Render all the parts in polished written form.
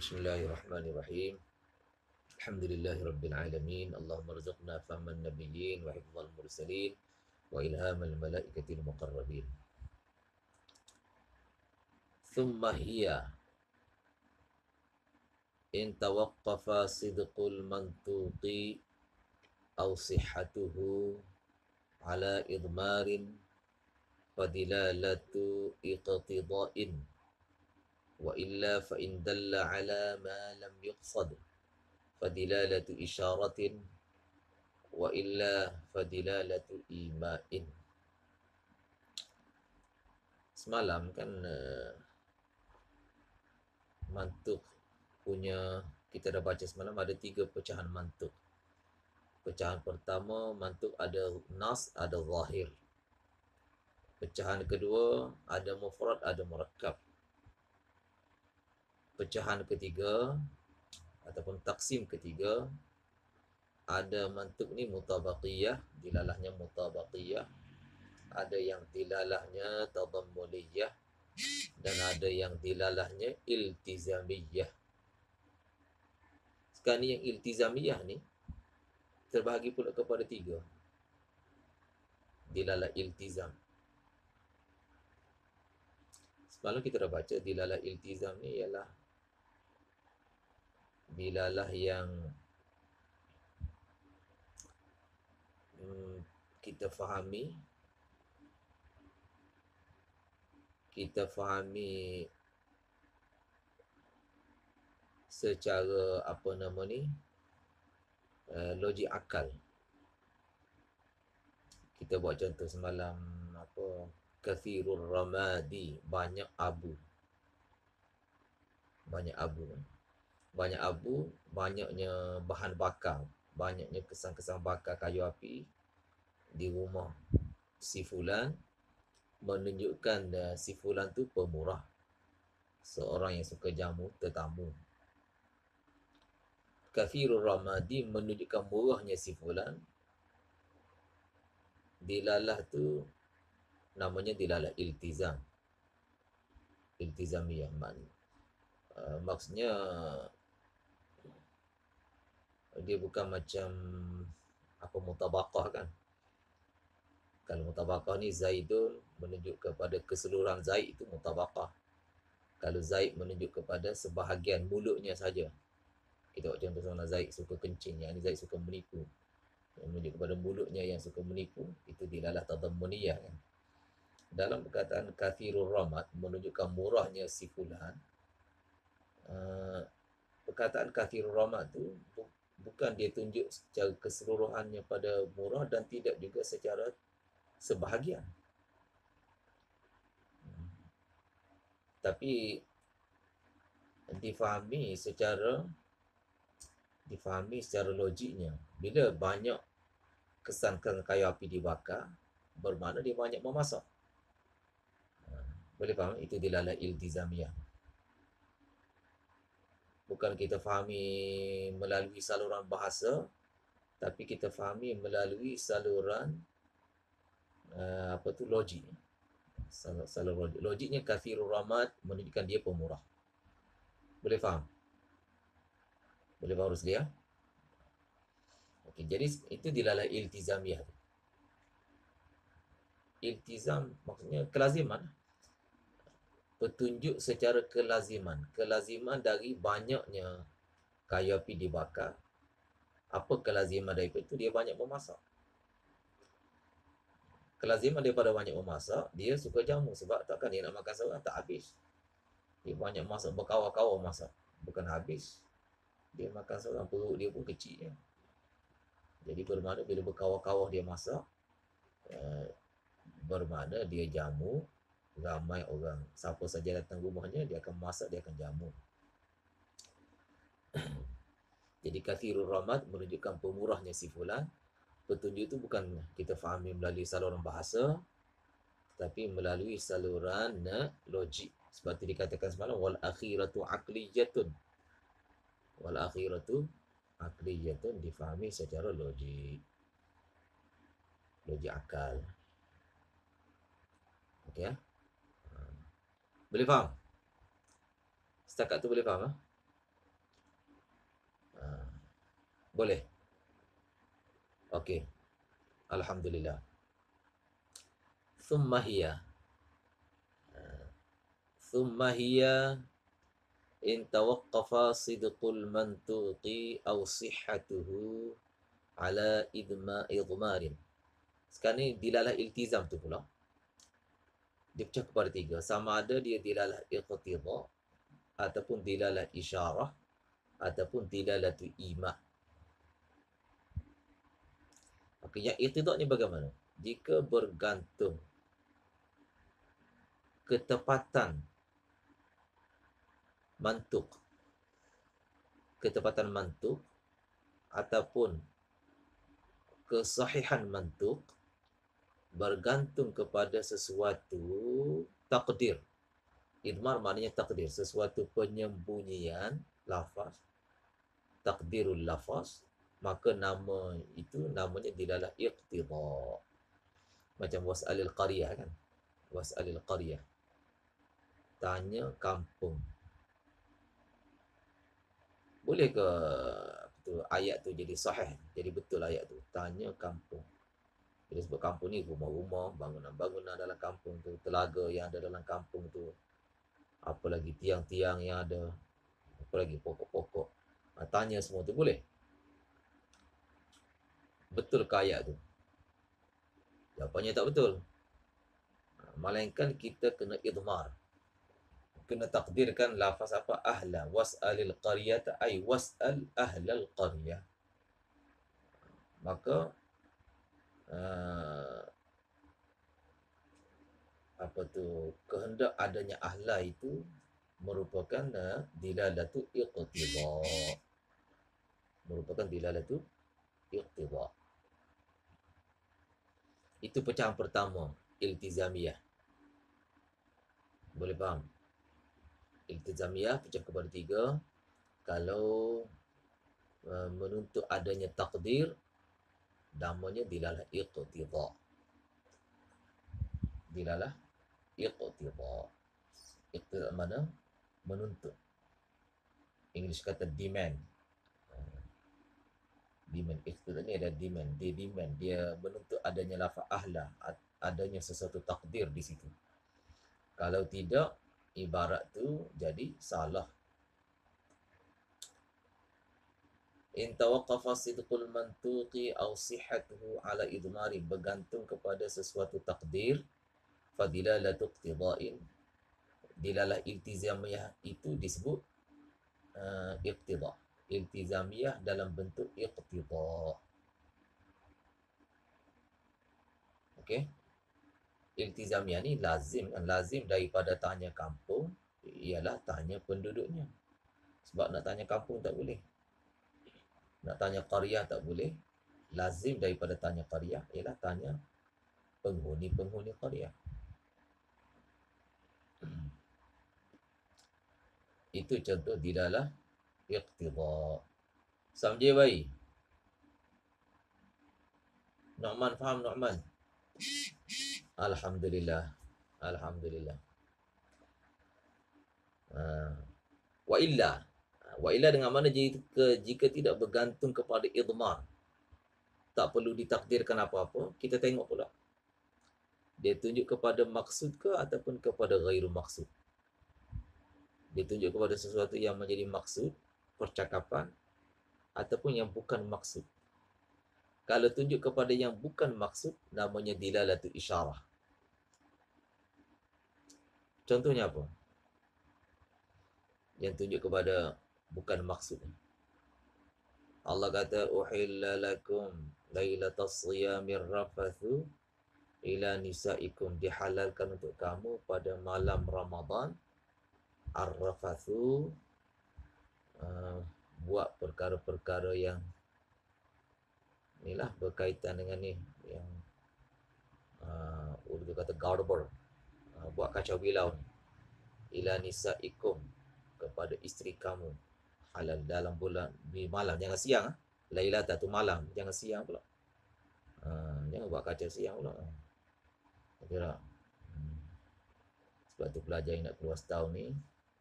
Bismillahirrahmanirrahim. Alhamdulillahi alamin. Allahumma rzuqna fahman nabiyyin wa hifdzal mursalin wa ilhamal malaikatil muqarrabin. Thumma hiya in tawaqqafa sidqul mantuqi aw sihhatuhu ala idmarin fadilalatu iqtida'in wa illa fa in dalla ala ma lam yuqsad fadilalatu isyaratin wa illa fadilalatu ima'in. Semalam kan mantuk punya, kita dah baca semalam ada 3 pecahan mantuk. Pecahan pertama, mantuk ada nas, ada zahir. Pecahan kedua, ada mufrad, ada murakkab. Pecahan ketiga ataupun taksim ketiga, ada mantuk ni mutabaqiyah, dilalahnya mutabaqiyah, ada yang dilalahnya tadammuliyah, dan ada yang dilalahnya iltizamiyah. Sekarang ni yang iltizamiyah ni terbahagi pula kepada 3. Dilalah iltizam. Semalam kita dah baca dilalah iltizam ni ialah dilalah yang kita fahami secara apa nama ni, logik akal. Kita buat contoh semalam apa, kathirur ramadi, banyak abu. Banyak abu, banyaknya bahan bakar, banyaknya kesan-kesan bakar kayu api di rumah si fulan, menunjukkan si fulan tu pemurah, seorang yang suka jamu tetamu. Kathirur ramadi menunjukkan murahnya si fulan. Dilalah tu namanya dilalah iltizam, iltizamiyah. Maksudnya dia bukan macam apa mutabaqah kan. Kalau mutabaqah ni Zaidun menunjuk kepada keseluruhan Zaid, itu mutabaqah. Kalau Zaid menunjuk kepada sebahagian mulutnya saja, kita buat contoh sama, Zaid suka kencing, yang ni Zaid suka menipu, yang menunjuk kepada mulutnya yang suka menipu, itu dilalah tadammuniyah kan. Dalam perkataan kathirur ramad menunjukkan murahnya si fulan, perkataan kathirur ramad tu bukan dia tunjuk secara keseluruhannya pada murah, dan tidak juga secara sebahagian. Tapi difahami secara logiknya. Bila banyak kesan-kesan kayu api dibakar, bermakna dia banyak memasak. Boleh faham? Itu dilalah iltizamiyah. Bukan kita fahami melalui saluran bahasa, tapi kita fahami melalui saluran logik. Saluran logik. Logiknya kathirur ramad menunjukkan dia pemurah. Boleh faham? Boleh faham Rusli ya? Okey, jadi itu dilalah iltizamiyah. Iltizam maksudnya kelaziman. Petunjuk secara kelaziman. Kelaziman dari banyaknya kayu api dibakar. Apa kelaziman daripada itu? Dia banyak memasak. Kelaziman daripada banyak memasak, dia suka jamu. Sebab takkan dia nak makan seorang tak habis. Dia banyak masak, berkawal-kawal masak, bukan habis. Dia makan seorang, perut dia pun kecil. Jadi bermakna bila berkawal-kawal dia masak, bermakna dia jamu ramai orang. Siapa saja datang rumahnya, dia akan masak, dia akan jamu. Jadi kathirur ramad menunjukkan pemurahnya si fulan. Petunjuk itu bukan kita fahami melalui saluran bahasa, tapi melalui saluran logik. Seperti dikatakan semalam, wal akhiratu aqliyatun. Wal akhiratu aqliyatun difahami secara logik. Logik akal. Okey ya? Boleh faham? Setakat tu boleh faham? Boleh? Okey. Alhamdulillah. Thumma hiya. Thumma hiya in tawaqqafa sidqul mantuqi aw sihhatuhu ala idmarin. Sekarang ni dilalah iltizam tu pula. Dia pecah kepada tiga. Sama ada dia dilalah iqtidha, ataupun dilalah isyarah, ataupun dilalah tu ima. Maka yang iqtidha ni bagaimana? Jika bergantung ketepatan mantuk, ketepatan mantuk ataupun kesahihan mantuk bergantung kepada sesuatu takdir. Idmar maknanya takdir, sesuatu penyembunyian lafaz, takdirul lafaz, maka nama itu namanya dilalah iqtidha. Macam was'alil qaryah kan? Was'alil qaryah. Tanya kampung. Boleh ke tu ayat tu jadi sahih, jadi betul ayat tu? Tanya kampung. Bila sebut kampung ni, rumah-rumah, bangunan-bangunan dalam kampung tu, telaga yang ada dalam kampung tu, apa lagi tiang-tiang yang ada, apa lagi pokok-pokok. Tanya semua tu boleh? Betul ke ayat tu? Jawapannya tak betul. Melainkan kita kena idmar. Kena takdirkan lafaz apa? Ahla. Was'alil qaryata ay was'al ahlal qaryah. Maka apa tu, kehendak adanya ahla itu merupakan dilalatu iqtidha. Merupakan dilalatu iqtidha. Itu pecahan pertama, iltizamiyah. Boleh faham? Iltizamiyah pecah kepada tiga. Kalau menuntut adanya takdir, namanya dilalah iqtidha. Dilalah iqtidha. Iqtidha mana? Menuntut. English kata demand. Demand. Iqtidha ni ada demand. Dia demand. Dia menuntut adanya lafaz ahla. Adanya sesuatu takdir di situ. Kalau tidak, ibarat tu jadi salah. In tawaqqafa sidqul mantuqi aw sihhatuhu ala idmari, bergantung kepada sesuatu takdir, fadilalatu iqtida'in, dilalah iltizamiyah itu disebut iqtida'. Iltizamiyah dalam bentuk iqtida'. Okey. Iltizamiyah ni lazim, lazim daripada tanya kampung ialah tanya penduduknya. Sebab nak tanya kampung tak boleh. Nak tanya qaryah tak boleh. Lazim daripada tanya qaryah ialah tanya penghuni-penghuni qaryah. Itu contoh dilalah iqtidha'. Samjay bayi. Nu'man faham Nu'man? Alhamdulillah. Alhamdulillah. Wa illa. Wa illa dengan mana jika tidak bergantung kepada idmar, tak perlu ditakdirkan apa-apa, kita tengok pula dia tunjuk kepada maksud ke ataupun kepada ghairu maksud. Dia tunjuk kepada sesuatu yang menjadi maksud percakapan ataupun yang bukan maksud. Kalau tunjuk kepada yang bukan maksud, namanya dilalatu isyarah. Contohnya apa? Yang tunjuk kepada bukan maksud. Allah kata uhilla lakum lailatas siyamir rafathu ila nisaikum, dihalalkan untuk kamu pada malam Ramadan ar-rafathu, buat perkara-perkara yang inilah berkaitan dengan ni, yang Urdu kata garber, buat kacau bilau ni. Ila nisaikum, kepada isteri kamu, halal dalam bulan di malam, jangan siang. Lailata tu malam, jangan siang pula. Jangan buat kacau siang pula. Kira sebab tu pelajar yang nak keluar setahun ni,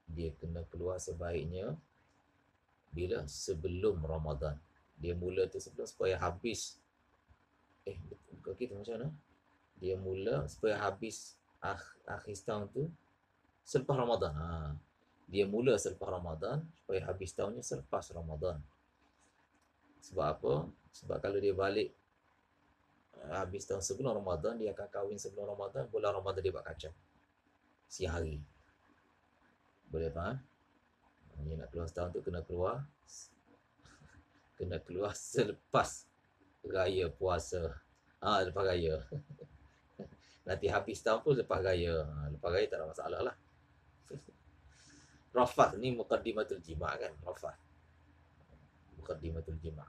dia kena keluar sebaiknya bila sebelum Ramadan. Dia mula tu sebelum supaya habis. Bukan kita macam mana? Dia mula supaya habis akhir tahun tu selepas Ramadan. Dia mula selepas Ramadan supaya habis tahunnya selepas Ramadan. Sebab apa? Sebab kalau dia balik habis tahun sebelum Ramadan, dia akan kahwin sebelum Ramadan, bulan Ramadan dia buat kacau. Siang hari. Boleh faham? Dia nak keluar setahun tu kena keluar selepas raya puasa. Lepas raya. Nanti habis tahun pun lepas raya. Lepas raya tak ada masalah lah. Rafath ni muqaddimatul jima' kan? Rafath. Muqaddimatul jima'.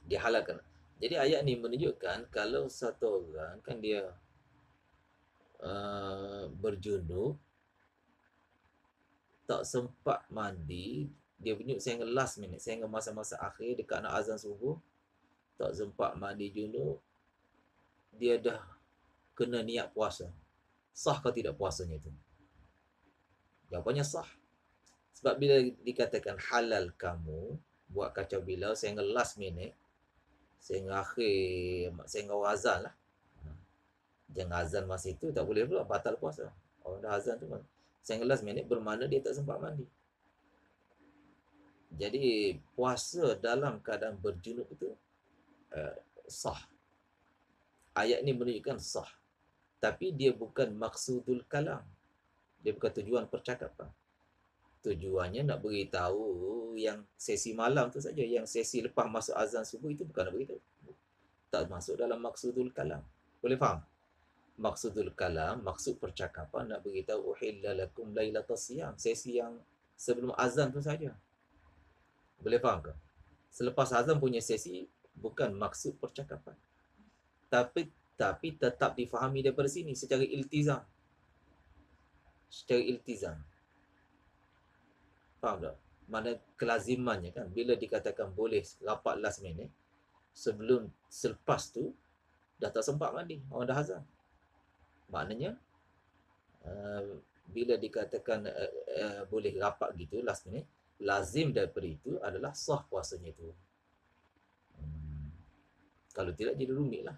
Dihalalkan. Jadi ayat ni menunjukkan kalau satu orang kan dia berjunub, tak sempat mandi, dia bunyi sehingga last minute, sehingga masa-masa akhir dekat nak azan subuh, tak sempat mandi junub, dia dah kena niat puasa. Sah ke tidak puasanya itu? Jawapannya sah. Sebab bila dikatakan halal kamu buat kacau bilau sehingga last minute, sehingga akhir, sehingga azan lah. Jangan azan masa itu tak boleh pula, batal puasa. Orang dah azan tu, sehingga last minute bermakna dia tak sempat mandi. Jadi puasa dalam keadaan berjunub itu sah. Ayat ni menunjukkan sah. Tapi dia bukan maksudul kalam. Dia bukan tujuan percakapan. Tujuannya nak beritahu yang sesi malam tu saja. Yang sesi lepas masuk azan subuh itu bukan nak beritahu. Tak masuk dalam maksudul kalam. Boleh faham? Maksudul kalam, maksud percakapan nak beritahu uhilla lakum lailatas siyam. Sesi yang sebelum azan tu saja. Boleh faham ke? Selepas azan punya sesi bukan maksud percakapan. Tapi tetap difahami daripada sini secara iltizam. Secara iltizam. Faham tak? Mana kelazimannya kan, bila dikatakan boleh rapat last minute, selepas tu dah tak sempat mandi, orang dah azan. Maknanya bila dikatakan boleh rapat gitu last minute, lazim daripada itu adalah sah puasanya itu. Kalau tidak jadi rumit lah.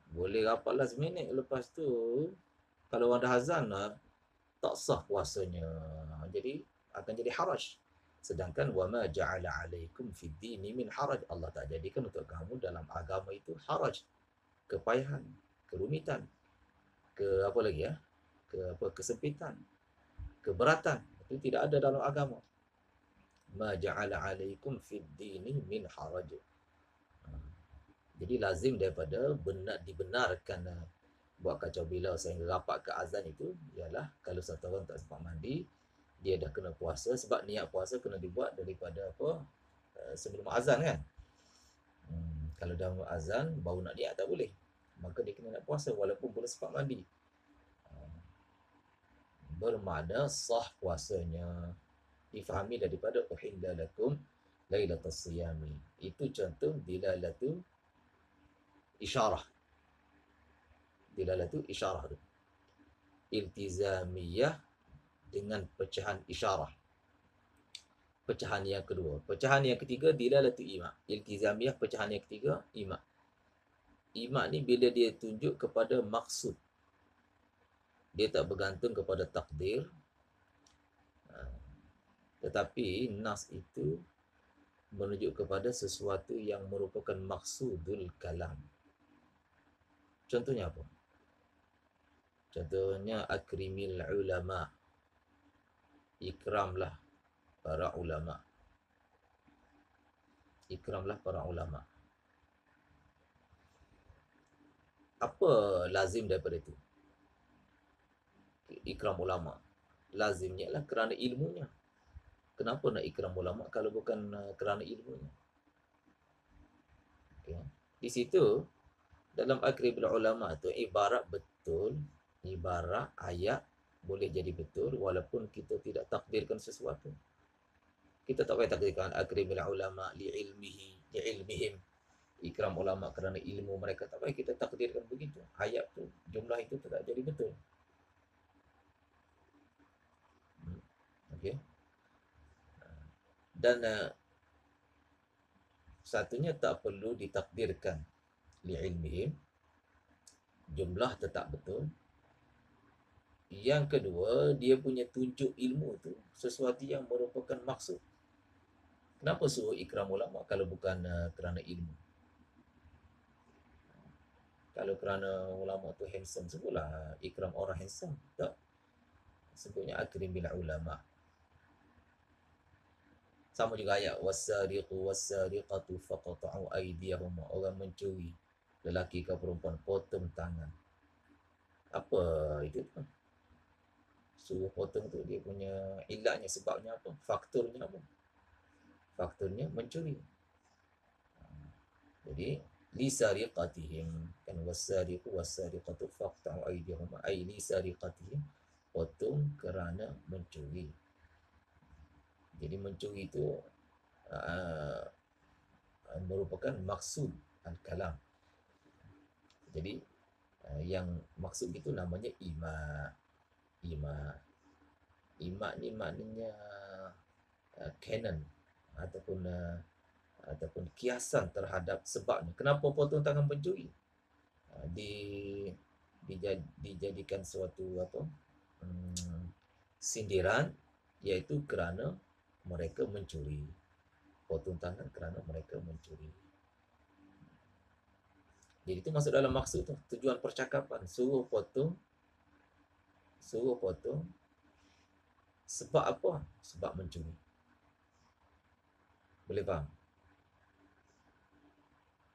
Boleh rapat last minute, lepas tu kalau orang dah azan tak sah puasanya. Jadi akan jadi haraj. Sedangkan wama ja'ala 'alaikum fid dini min haraj. Allah tak jadikan untuk kamu dalam agama itu haraj, kepayahan, kerumitan, apa lagi ya? Kesempitan, keberatan. Itu tidak ada dalam agama. Ma ja'ala 'alaikum fid dini min haraj. Jadi lazim daripada dibenarkan buat kacau bilau sehingga rapat ke azan itu ialah kalau satu orang tak sempat mandi, dia dah kena puasa. Sebab niat puasa kena dibuat daripada sebelum azan kan. Kalau dah azan baru nak niat tak boleh, maka dia kena nak puasa walaupun belum sempat mandi. Bermakna sah puasanya. Difahami daripada uhilla lakum lailatas siyami. Itu contoh dilalatu isyarah. Dilalatu isyarah tu iltizamiyah dengan pecahan isyarah. Pecahan yang kedua. Pecahan yang ketiga dilalatu ima. Iltizamiyah pecahan yang ketiga ima. Ima ni bila dia tunjuk kepada maksud, dia tak bergantung kepada takdir, tetapi nas itu menunjuk kepada sesuatu yang merupakan maksudul kalam. Contohnya apa? Contohnya akrimil ulama. Ikramlah para ulama. Ikramlah para ulama. Apa lazim daripada itu? Ikram ulama. Lazimnya lah kerana ilmunya. Kenapa nak ikram ulama kalau bukan kerana ilmunya? Okay. Di situ dalam akrimil ulama tu ibarat betul, ibarat ayat boleh jadi betul walaupun kita tidak takdirkan sesuatu. Kita tak payah takdirkan akrimil ulama li ilmihim. Ikram ulama kerana ilmu mereka, tak payah kita takdirkan begitu. Ayat tu jumlah itu tak jadi betul. Okey. Dan Satunya tak perlu ditakdirkan li'ilmihim, jumlah tetap betul. Yang kedua, dia punya tunjuk ilmu tu sesuatu yang merupakan maksud. Kenapa suruh ikram ulama kalau bukan kerana ilmu? Kalau kerana ulama tu handsome, sebutlah ikram orang handsome. Tak. Sebutnya akrim bil ulama. Sama juga ayat wasariqu wasariqatu faqata'u aydiyahum. Orang mencuri, lelaki ke perempuan, potong tangan. Apa itu? Suruh potong tu dia punya ilatnya, sebabnya apa? Faktornya apa? Faktornya mencuri. Jadi lisariqatihim, kan wasariqu wasariqatu faqta'u aydiyahum, ay lisariqatihim, potong kerana mencuri. Jadi mencuri itu uh, merupakan maksud al-kalam. Jadi yang maksud itu namanya ima. Ima ni maknanya canon ataupun kiasan terhadap sebabnya. Kenapa potong tangan pencuri? Dijadikan suatu sindiran, iaitu kerana mereka mencuri. Potong tangan kerana mereka mencuri. Jadi itu masuk dalam maksud tu, tujuan percakapan. Suruh potong sebab apa? Sebab mencuri. Boleh faham?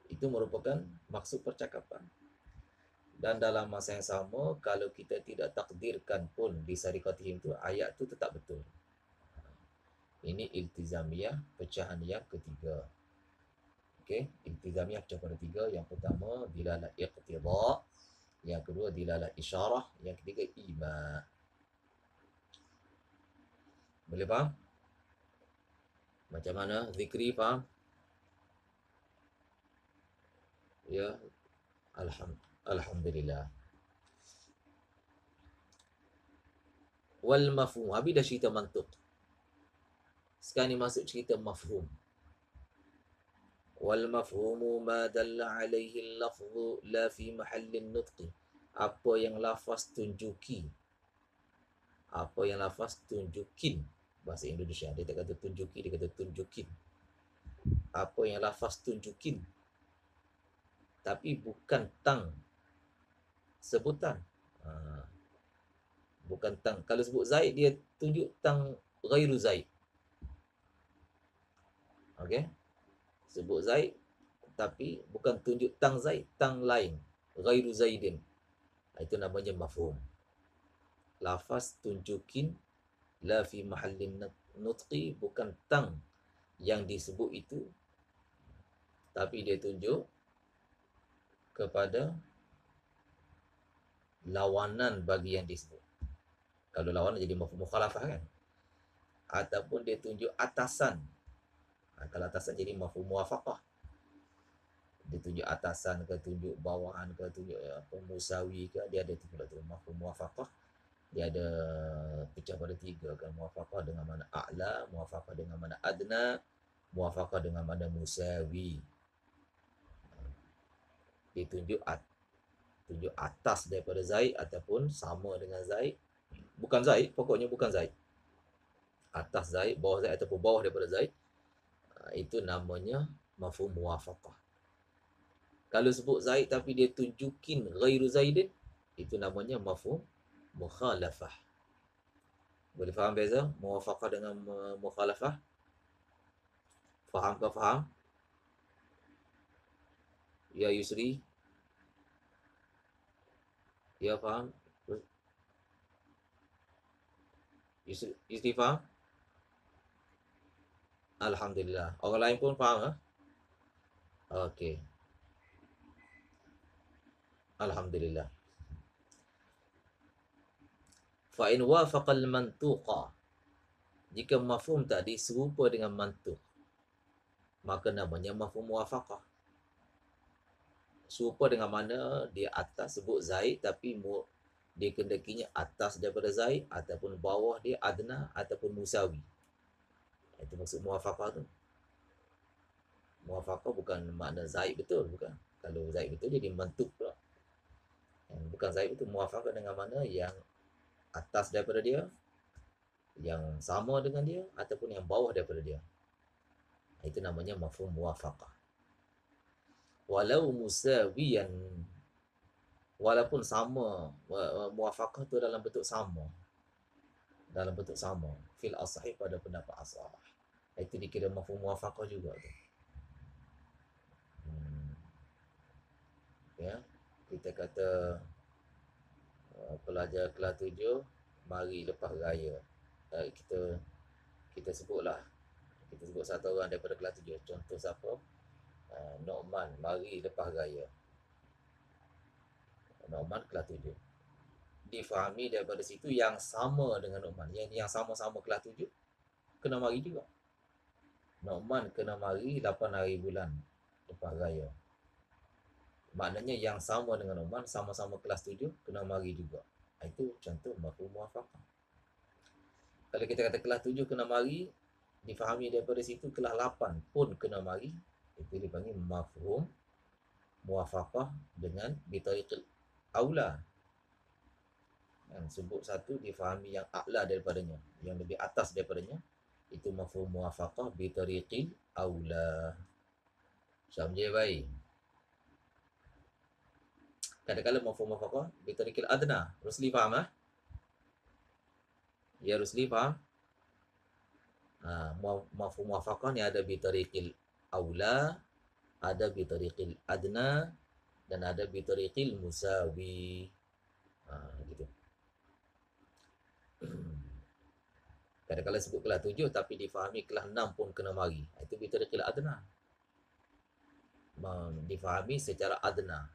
Itu merupakan maksud percakapan. Dan dalam masa yang sama, kalau kita tidak takdirkan pun di sariqatihim tu, ayat tu tetap betul. Ini iltizamiyah pecahan yang ketiga. Okey, iltizamiyah pecah pada tiga. Yang pertama dilalah iqtida, yang kedua dilalah isyarah, yang ketiga ima. Boleh faham? Macam mana? Zikri faham? Ya, alhamdulillah. Wal mafhum, habis dah cerita mantuk. Sekarang ni masuk cerita mafhum. Wal mafhumu ma dalla alaihi al-lafzu la fi mahallin nutqi. Apa yang lafaz tunjuki. Apa yang lafaz tunjukin. Bahasa Indonesia, dia tak kata tunjuki, dia kata tunjukin. Apa yang lafaz tunjukin, tapi bukan tang sebutan. Bukan tang. Kalau sebut Zaid, dia tunjuk tang ghairu Zaid. Okey? Sebut Zaid, tapi bukan tunjuk tang Zaid, tang lain, ghairu Zaidin. Itu namanya mafhum. Lafaz tunjukin la fi mahallin nutqi, bukan tang yang disebut itu, tapi dia tunjuk kepada lawanan bagi yang disebut. Kalau lawanan jadi mafhum mukhalafah kan? Ataupun dia tunjuk atasan. Kalau atasan jadi mafhum muwafaqah. Dia tunjuk atasan ke, tunjuk bawahan ke, tunjuk apa, musawi ke, dia ada tu pula tu mafhum muwafaqah. Dia ada pecah pada tiga kan, muwafaqah dengan mana a'la, muwafaqah dengan mana adna, muwafaqah dengan mana musawi. Dia tunjuk atas daripada Zaid ataupun sama dengan Zaid. Bukan Zaid, pokoknya bukan Zaid. Atas Zaid, bawah Zaid ataupun bawah daripada Zaid. Itu namanya mafhum muwafaqah. Kalau sebut Zaid tapi dia tunjukin ghairu Zaidin, itu namanya mafhum mukhalafah. Boleh faham beza muwafaqah dengan mukhalafah? Faham ke faham? Ya Yusri? Ya faham? Yusri faham? Alhamdulillah. Orang lain pun faham ha? Okey. Alhamdulillah. Fa in wafaqal mantuqa, jika mafhum tadi serupa dengan mantuq, maka namanya mafhum muwafaqah. Serupa dengan mana dia atas sebut Zaid, tapi dia kendakinya atas daripada Zaid, ataupun bawah dia adna, ataupun musawi. Itu maksud muwafaqah tu. Muwafaqah bukan makna zaid betul, bukan. Kalau zaid betul jadi mantuk pula. Bukan zaid betul, muwafaqah dengan mana yang atas daripada dia, yang sama dengan dia, ataupun yang bawah daripada dia. Itu namanya mafhum muwafaqah. Walau musawiyan, walaupun sama, muwafaqah tu dalam bentuk sama, fil asahih, pada pendapat asah, itu dikira mafhum muwafaqah juga tu. Ya, kita kata pelajar kelas 7 mari lepas raya. Kita kita sebutlah, kita sebut satu orang daripada kelas 7. Contoh siapa? Nu'man mari lepas raya. Nu'man kelas 7. Difahami daripada situ yang sama dengan Nu'man, yang sama-sama kelas 7 kena mari juga. Nu'man kena mari 8 hari bulan lepas raya. Maknanya yang sama dengan Nu'man, sama-sama kelas 7 kena mari juga. Itu contoh mafhum muwafaqah. Kalau kita kata kelas 7 kena mari, difahami daripada situ kelas 8 pun kena mari, itu dipanggil mafhum muwafaqah dengan bitariqil aula. Sebut satu, difahami yang a'la daripadanya, yang lebih atas daripadanya, itu mafhum muwafaqah bitariqil aula. Samjai baik. Kadang-kadang mafhum muwafaqah bitariqil adna. Rusli faham ah? Ya, Rusli faham? Mafhum muwafaqah ni ada bitariqil aula, ada bitariqil adna, dan ada bitariqil musawi. Gitu. Kadang-kadang sebut kelas 7 tapi difahami kelas 6 pun kena mari. Itu bitariqil adna. Difahami secara adna.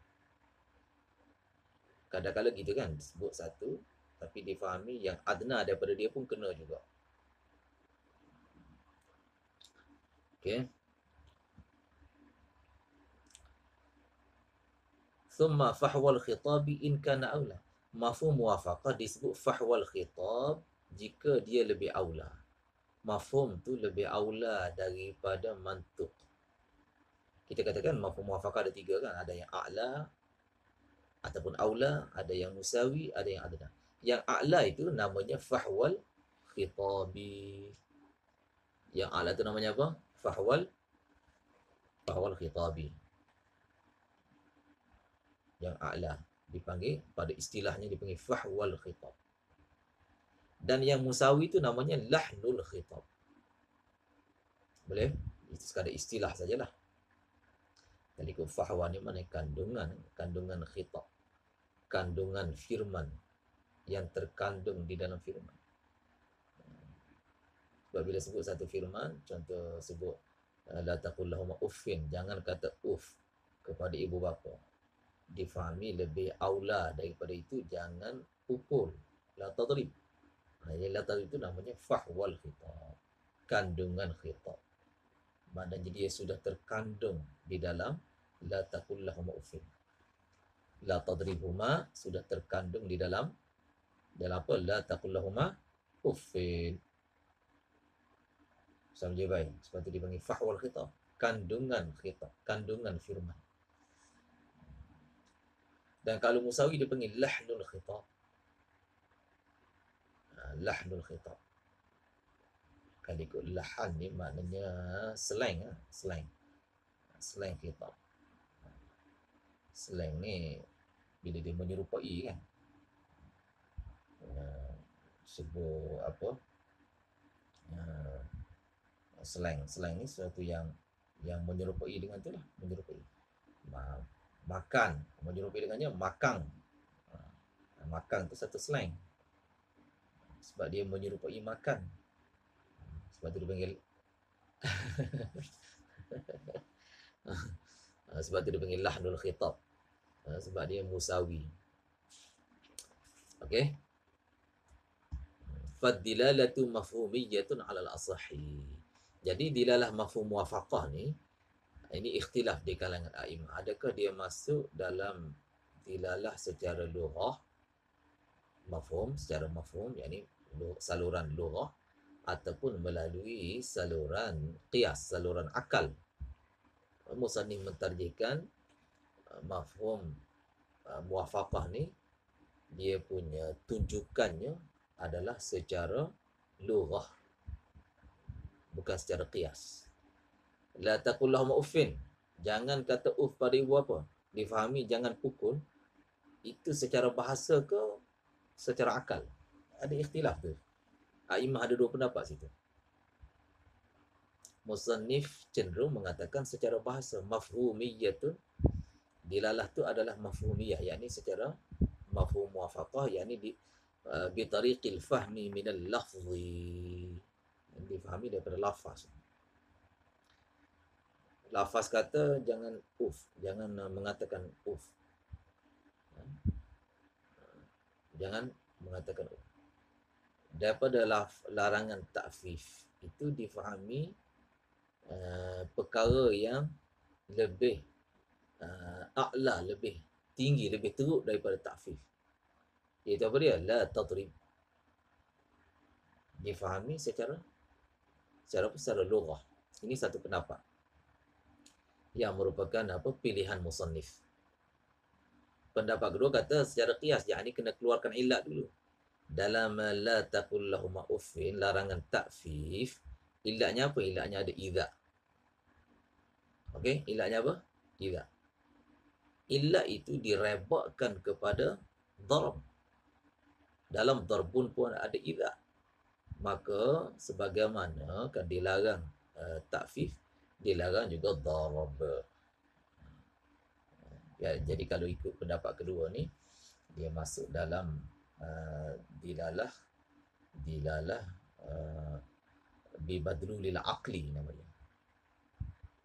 Kadang-kadang gitu kan, sebut satu tapi difahami yang adna daripada dia pun kena juga. Okey. Thumma fahwal khitabi in kana aula. Mafhum muwafaqah disebut fahwal khitab jika dia lebih aula. Mafhum tu lebih aula daripada mantuk. Kita katakan mafhum muwafaqah ada 3 kan, ada yang a'la ataupun aula, ada yang musawi, ada yang adna. Yang a'la itu namanya fahwal khitabi. Yang a'la itu namanya apa? Fahwal khitabi. Yang a'la dipanggil, pada istilahnya dipanggil fahwal khitab. Dan yang musawi itu namanya lahnul khitab. Boleh? Itu sekadar istilah sajalah. Kalau ikut fahwa ni mana kandungan khitab, kandungan firman, yang terkandung di dalam firman. Sebab bila sebut satu firman, contoh sebut la taqul lahum uffin, jangan kata uff kepada ibu bapa. Difahami lebih aula daripada itu, jangan pukul, la tadrib. Yang la tadrib itu namanya fahwal khitab, kandungan khitab. Maknanya dia sudah terkandung di dalam la taqul lahum uffin. La tadribhuma sudah terkandung di dalam apa? La taqul lahum uffin. Sama je baik. Sebab itu dipanggil fahwal khitab, kandungan khitab, kandungan firman. Dan kalau musawi dipanggil lahnul khitab. Lahnul khitab. Kalau ikut lahan ni maknanya slang, slang khitab. Slang ni bila dia menyerupai kan, sebut apa, slang ni sesuatu yang menyerupai dengan tu lah, menyerupai. Makan, menyerupai dengannya makang. Makang tu satu slang, sebab dia menyerupai makan. Sebab tu dipanggil sebab tu dipanggil lahnul khitab, sebab dia musawi. Okey. Fadilalatu mafhumiyatun 'ala al-asahi. Jadi dilalah mafhum muwafaqah ni, ini ikhtilaf di kalangan a'imah. Adakah dia masuk dalam dilalah secara lughah, mafhum secara mafhum, yakni saluran lughah, ataupun melalui saluran qiyas, saluran akal. musannif mentarjihkan mafhum muwafaqah ni dia punya tunjukannya adalah secara lughah, bukan secara qiyas. La taqul lahum uffin, jangan kata uff pada ibu apa, difahami jangan pukul. Itu secara bahasa ke secara akal? Ada ikhtilaf tu. Aimah ada dua pendapat situ. Musannif cenderung mengatakan secara bahasa mafhumiyatun, dilalah tu adalah mafhumiyah, yakni secara mafhum muwafaqah, yakni bi tariqil fahmi min al-lafzi, difahami daripada lafaz. Lafaz kata jangan uf, jangan mengatakan uf, jangan mengatakan uf. Daripada larangan ta'fif itu difahami perkara yang lebih a'la, lebih tinggi, lebih teruk daripada ta'fif. Iaitu apa dia? La tadrib. Difahami secara lughah. Ini satu pendapat yang merupakan pilihan musannif. Pendapat kedua kata secara qiyas, yakni kena keluarkan ilat dulu. Dalam la taqul lahum uffin, larangan ta'fif, ilatnya apa? Ilatnya ada idza. Okey, ilatnya apa? Idza. Ilat itu direbakkan kepada darab. Dalam darbun pun ada idza. Maka sebagaimana kan dilarang ta'fif, dilarang juga darab. Ya, jadi kalau ikut pendapat kedua ni, dia masuk dalam dilalah bibadlulil aqli namanya.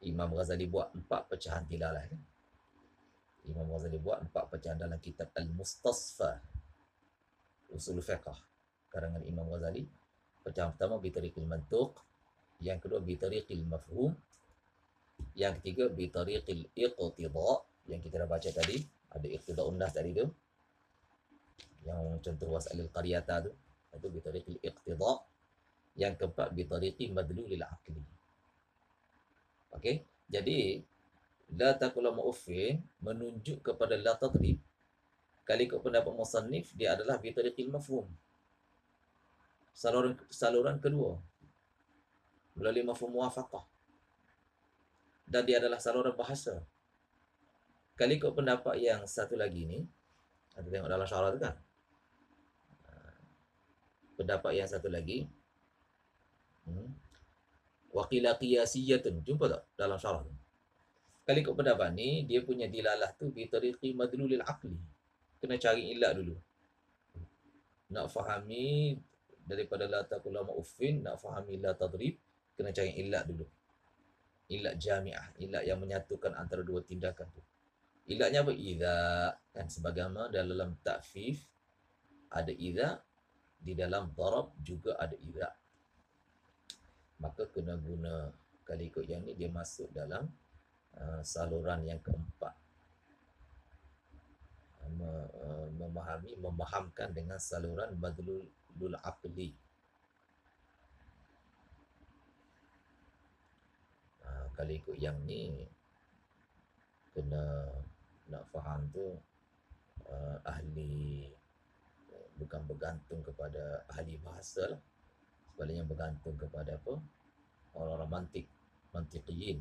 Imam Ghazali buat 4 pecahan dilalah kan. Imam Ghazali buat 4 pecahan dalam kitab Al-Mustasfa Usul Fiqh karangan Imam Ghazali. Pecahan pertama bitariqil mantuq, yang kedua bitariqil mafhum, yang ketiga bitariqil iqtida, yang kita dah baca tadi, ada iqtida unnas tadi tu, yang contoh wasalil qaryata tu, itu bitariqil iqtida. Yang keempat bitariqi madlulil aqli. Okey, jadi la taqul mu'affin menunjuk kepada la tadrib. Kali ikut pendapat musannif, dia adalah bitariqil mafhum, saluran kedua melalui mafhum muwafaqah, dan dia adalah saluran bahasa. Kali ikut pendapat yang satu lagi ni, ada tengok dalam syarah tu kan, pendapat yang satu lagi, waqila qiyasiyatun, jumpa tak dalam syarah tu? Kali ikut pendapat ni, dia punya dilalah tu bitariqi madlulil aqli, kena cari ilat dulu. Nak fahami daripada la taqul uffin, nak fahami la tadrib, kena cari ilat dulu. Ilat jami'ah, ilat yang menyatukan antara dua tindakan tu. Ilatnya apa? Idza, kan, sebagaimana dalam ta'fif ada idza, di dalam darab juga ada idza. Maka kena guna, kali ikut yang ni dia masuk dalam saluran yang keempat, memahamkan dengan saluran madlulul aqli. Kali ikut yang ni kena nak faham tu ahli, bukan bergantung kepada ahli bahasa lah, sebaliknya bergantung kepada apa, orang-orang mantiqiyin.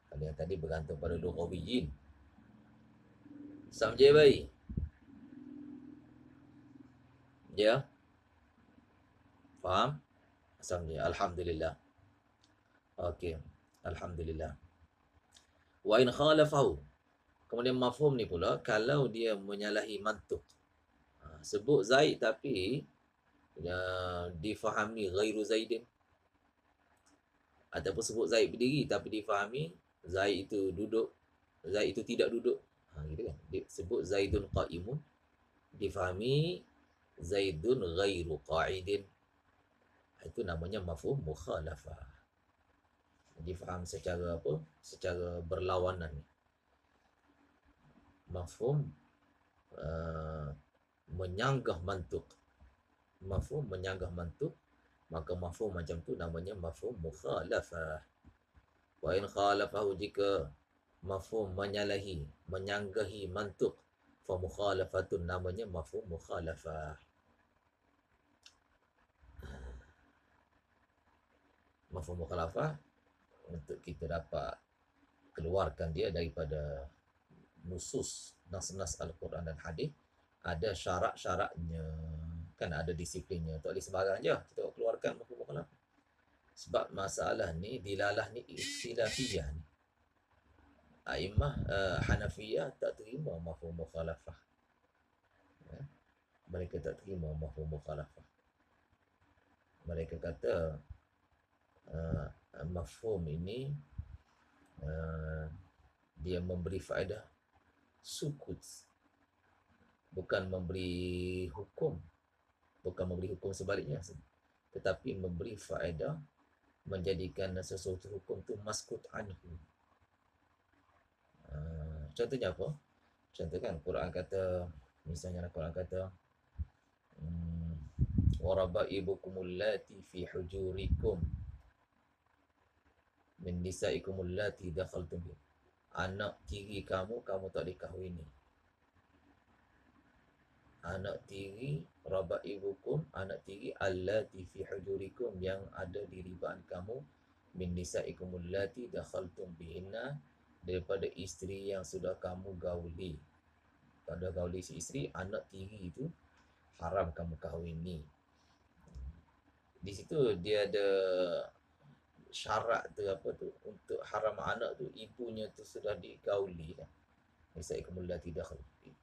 Kalau yang tadi bergantung pada lughawiyin. Samjai baik? Ya? Faham? Samjai. Alhamdulillah. Okey. Alhamdulillah. Wa in khalafahu. Kemudian mafhum ni pula, kalau dia menyalahi mantuk. Sebut Zaid tapi difahami ghairu Zaidin. Ataupun sebut Zaid berdiri tapi difahami Zaid itu duduk, Zaid itu tidak duduk. Gitu kan. Sebut Zaidun qa'imun, difahami Zaidun ghairu qa'idin. Itu namanya mafhum mukhalafah. Difaham secara apa? Secara berlawanan. Mafhum menyanggah mantuk. Mafhum menyanggah mantuk, maka mafhum macam tu namanya mafhum mukhalafah. Wa in khalafahu, jika mafhum menyalahi, menyanggahi mantuk, fa mukhalafatun, namanya mafhum mukhalafah. Mafhum mukhalafah, untuk kita dapat keluarkan dia daripada nusus nas-nas Al-Quran dan hadis, ada syarat-syaratnya, kan ada disiplinnya. Tak boleh sembarang je kita keluarkan mafhum mukhalafah. Sebab masalah ni, dilalah ni ikhtilafiyah ni. Aimah Hanafiyah tak terima mafhum mukhalafah. Ya? Mereka tak terima mafhum mukhalafah. Mereka kata mafhum ini dia memberi faedah sukut, bukan memberi hukum, bukan memberi hukum sebaliknya, tetapi memberi faedah, menjadikan sesuatu hukum tu maskut anhu. Contohnya apa? Contoh kan Quran kata, misalnya Quran kata warabaibukumul lati fi hujurikum min nisaikumul lati dakhaltum bi. Anak tiri kamu tak boleh kahwini. Anak tiri rabaibukum, anak tiri allati fi hujurikum, yang ada di ribaan kamu, min nisaikumul lati dakhaltum bihinna, daripada isteri yang sudah kamu gauli. Pada gauli si isteri, anak tiri itu haram kamu kahwini. Di situ dia ada syarat tu, apa tu, untuk haram anak tu ibunya tu sudah digauli dah. Nisaikumul lati dakhaltum.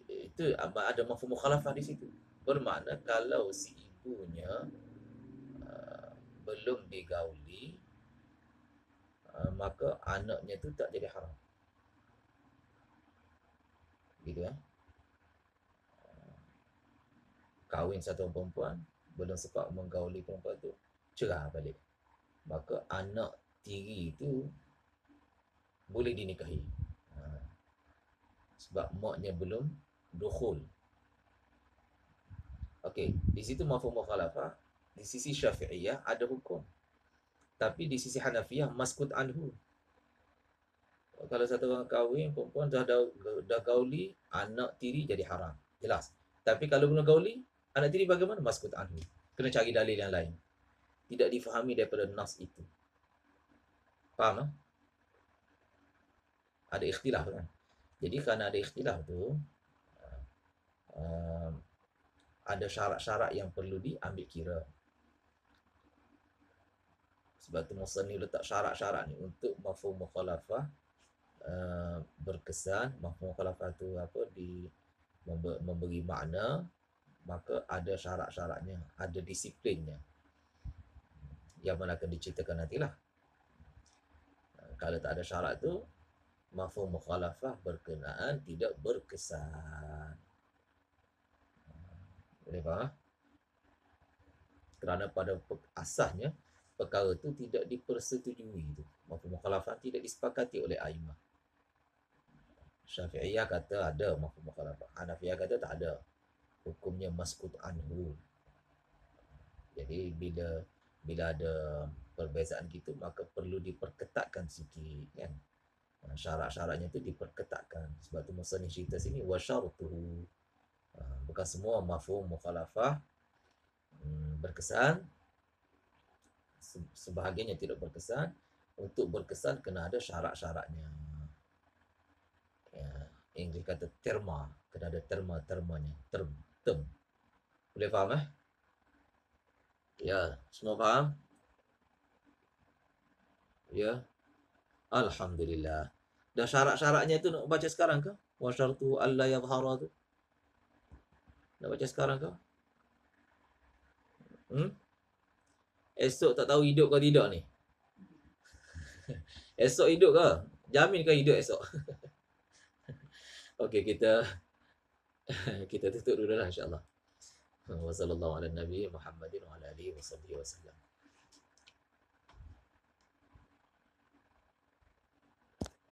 Itu ada mafhum mukhalafah di situ. Bermakna kalau si ibunya belum digauli, maka anaknya tu tak jadi haram. Gitu kan? Kahwin satu perempuan, belum sempat menggauli perempuan tu, cerah balik, maka anak tiri itu boleh dinikahi. Sebab maknya belum dukhul. Okey, di situ mafhum mukhalafah. Di sisi Syafi'iyah ada hukum, tapi di sisi Hanafiyah maskut anhu. Kalau satu orang kahwin, perempuan dah gauli, anak tiri jadi haram, jelas. Tapi kalau belum gauli, anak tiri bagaimana? Maskut anhu. Kena cari dalil yang lain. Tidak difahami daripada nas itu. Faham? Tak? Ada ikhtilaf kan? Jadi kerana ada ikhtilaf tu, ada syarat-syarat yang perlu diambil kira. Sebab tu musannif letak syarat-syarat ni untuk mafhum mukhalafah berkesan. Mafhum mukhalafah tu apa, memberi makna, maka ada syarat-syaratnya, ada disiplinnya, yang mana akan diceritakan nantilah. Kalau tak ada syarat tu, mafhum mukhalafah berkenaan tidak berkesan. Boleh faham? Kerana pada asasnya perkara itu tidak dipersetujui, itu mafhum mukhalafah tidak disepakati oleh aimah. Syafi'iyah kata ada mafhum mukhalafah, Hanafiyah kata tak ada, hukumnya maskut anhu. Jadi bila ada perbezaan gitu, maka perlu diperketatkan sikit kan. Syarat-syaratnya itu diperketatkan. Sebab tu musannif cerita sini wa syartuhu. Bukan semua mafhum mukhalafah berkesan, sebahagiannya tidak berkesan. Untuk berkesan kena ada syarat-syaratnya. English kata terma, kena ada termanya, term. Boleh faham Ya, semua faham? Ya. Alhamdulillah. Dah syarat-syaratnya tu nak baca sekarang ke? Wa syartu alla yadhhara tu. Nak baca sekarang ke? Esok tak tahu hidup ke tidak ni. Esok hidup ke? Jamin ke hidup esok? Okey, kita tutup dulu lah insya-Allah. Wa sallallahu ala nabi Muhammadin wa ala alihi wasallam.